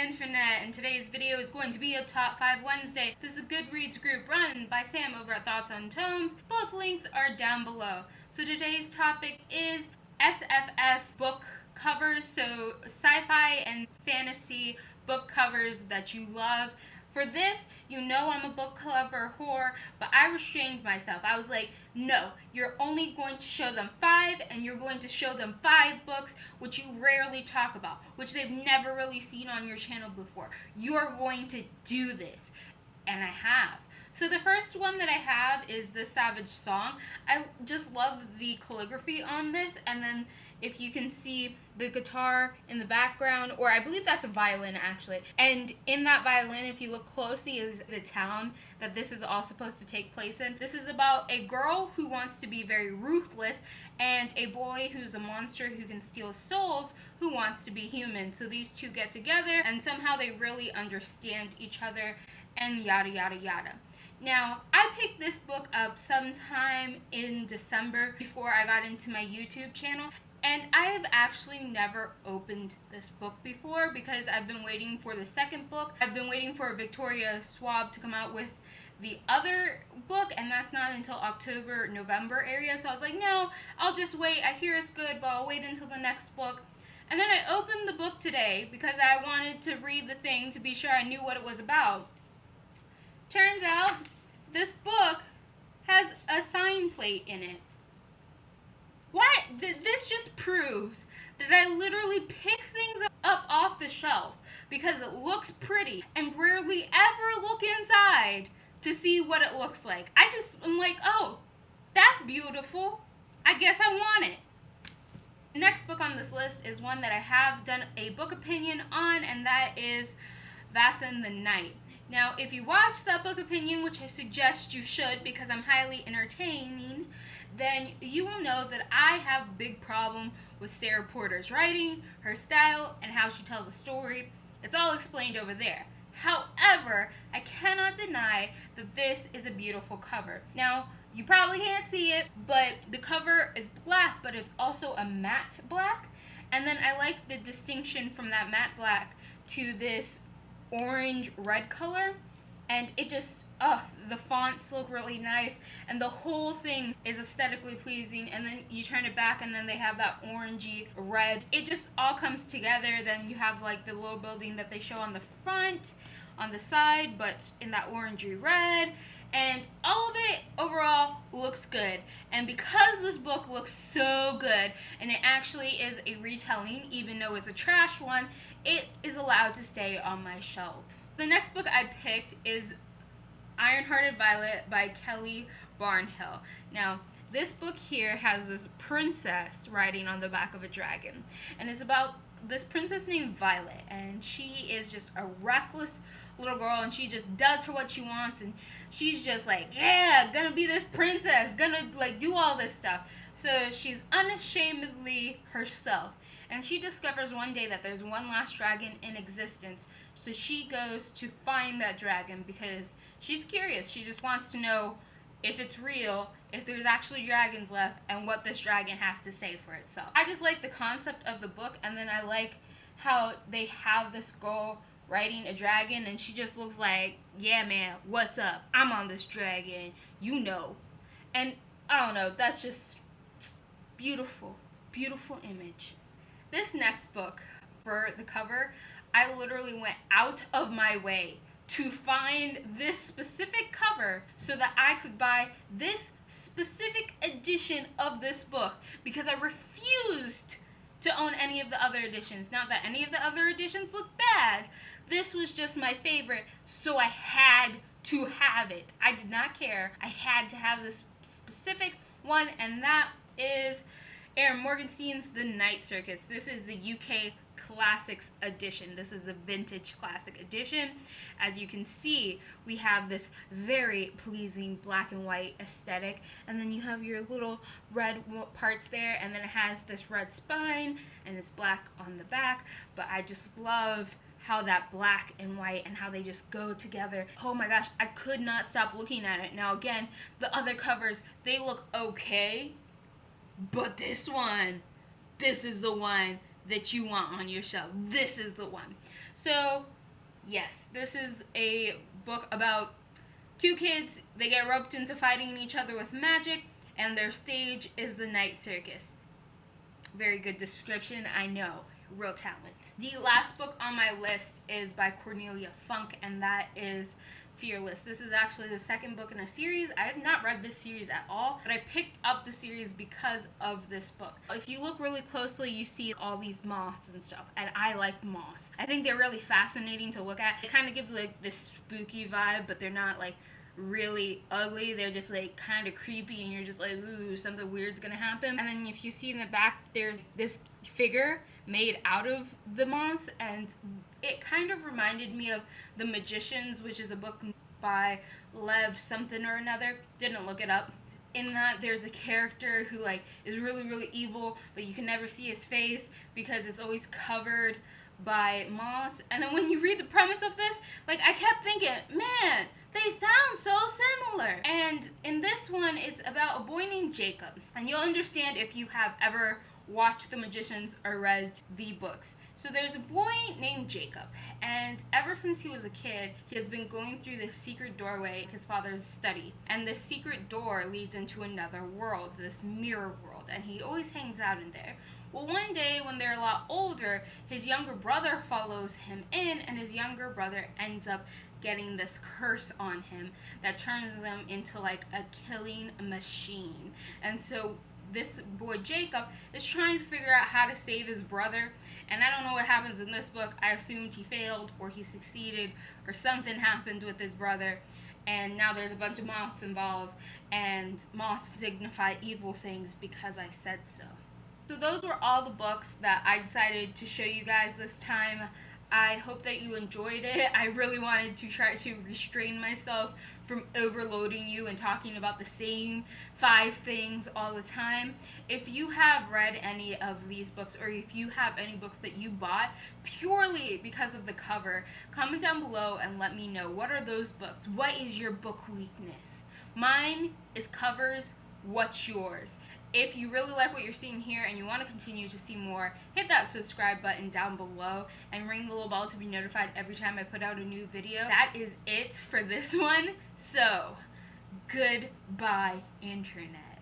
internet, and today's video is going to be a Top 5 Wednesday. This is a Goodreads group run by Sam over at Thoughts on Tomes. Both links are down below. So today's topic is SFF book covers, so sci-fi and fantasy book covers that you love. For this, you know I'm a book cover whore, but I restrained myself. I was like, no, you're only going to show them 5, and you're going to show them 5 books, which you rarely talk about, which they've never really seen on your channel before. You're going to do this, and I have. So the first one that I have is The Savage Song. I just love the calligraphy on this, and then if you can see the guitar in the background, or I believe that's a violin actually, and in that violin, if you look closely, is the town that this is all supposed to take place in. This is about a girl who wants to be very ruthless and a boy who's a monster who can steal souls who wants to be human. So these two get together and somehow they really understand each other and yada yada yada. Now, I picked this book up sometime in December before I got into my YouTube channel. And I have actually never opened this book before because I've been waiting for the second book. I've been waiting for Victoria Schwab to come out with the other book, and that's not until October, November area. So I was like, no, I'll just wait. I hear it's good, but I'll wait until the next book. And then I opened the book today because I wanted to read the thing to be sure I knew what it was about. Turns out this book has a sign plate in it. Why? This just proves that I literally pick things up off the shelf because it looks pretty and rarely ever look inside to see what it looks like. I'm like, oh, that's beautiful. I guess I want it. The next book on this list is one that I have done a book opinion on, and that is Vassa in the Night. Now, if you watch that book opinion, which I suggest you should because I'm highly entertaining, then you will know that I have a big problem with Sarah Porter's writing, her style, and how she tells a story. It's all explained over there. However, I cannot deny that this is a beautiful cover. Now, you probably can't see it, but the cover is black, but it's also a matte black. And then I like the distinction from that matte black to this orange-red color, and it just, the fonts look really nice, and the whole thing is aesthetically pleasing, and then you turn it back, and then they have that orangey red. It just all comes together. Then you have like the little building that they show on the front, on the side, but in that orangey red, and all of it overall looks good. And because this book looks so good, and it actually is a retelling, even though it's a trash one, it is allowed to stay on my shelves. The next book I picked is Ironhearted Violet by Kelly Barnhill. Now, this book here has this princess riding on the back of a dragon, and it's about this princess named Violet, and she is just a reckless little girl, and she just does what she wants, and she's just like, yeah, gonna be this princess, gonna like do all this stuff. So she's unashamedly herself, and she discovers one day that there's one last dragon in existence. So she goes to find that dragon because she's curious. She just wants to know if it's real, if there's actually dragons left, and what this dragon has to say for itself. I just like the concept of the book, and then I like how they have this girl riding a dragon, and she just looks like, yeah man, what's up? I'm on this dragon, you know. And I don't know, that's just beautiful, beautiful image. This next book, for the cover, I literally went out of my way to find this specific cover so that I could buy this specific edition of this book because I refused to own any of the other editions. Not that any of the other editions look bad. This was just my favorite, so I had to have it. I did not care. I had to have this specific one, and that is Erin Morgenstern's The Night Circus. This is the UK Classics edition. This is the vintage classic edition. As you can see, we have this very pleasing black and white aesthetic, and then you have your little red parts there, and then it has this red spine, and it's black on the back. But I just love how that black and white and how they just go together. Oh my gosh, I could not stop looking at it. Now again, the other covers, they look okay, but this one, this is the one that you want on your shelf. This is the one. So, yes, this is a book about two kids. They get roped into fighting each other with magic, and their stage is the Night Circus. Very good description, I know. Real talent. The last book on my list is by Cornelia Funke, and that is Fearless. This is actually the second book in a series. I have not read this series at all, but I picked up the series because of this book. If you look really closely, you see all these moths and stuff, and I like moths. I think they're really fascinating to look at. They kind of give like this spooky vibe, but they're not like really ugly. They're just like kind of creepy, and you're just like, ooh, something weird's gonna happen. And then if you see in the back, there's this figure made out of the moths, and it kind of reminded me of The Magicians, which is a book by Lev something or another. Didn't look it up. In that, there's a character who like is really, really evil, but you can never see his face because it's always covered by moths. And then when you read the premise of this, like, I kept thinking, man, they sound so similar. And in this one, it's about a boy named Jacob. And you'll understand if you have ever watched The Magicians or read the books. So there's a boy named Jacob, and ever since he was a kid, he has been going through this secret doorway, his father's study. And this secret door leads into another world, this mirror world, and he always hangs out in there. Well, one day when they're a lot older, his younger brother follows him in, and his younger brother ends up getting this curse on him that turns him into like a killing machine. And so this boy Jacob is trying to figure out how to save his brother. And I don't know what happens in this book. I assumed he failed or he succeeded or something happened with his brother. And now there's a bunch of moths involved, and moths signify evil things because I said so. So those were all the books that I decided to show you guys this time. I hope that you enjoyed it. I really wanted to try to restrain myself from overloading you and talking about the same 5 things all the time. If you have read any of these books, or if you have any books that you bought purely because of the cover, comment down below and let me know. What are those books? What is your book weakness? Mine is covers. What's yours? If you really like what you're seeing here and you want to continue to see more, hit that subscribe button down below and ring the little bell to be notified every time I put out a new video. That is it for this one. So, goodbye, Internet.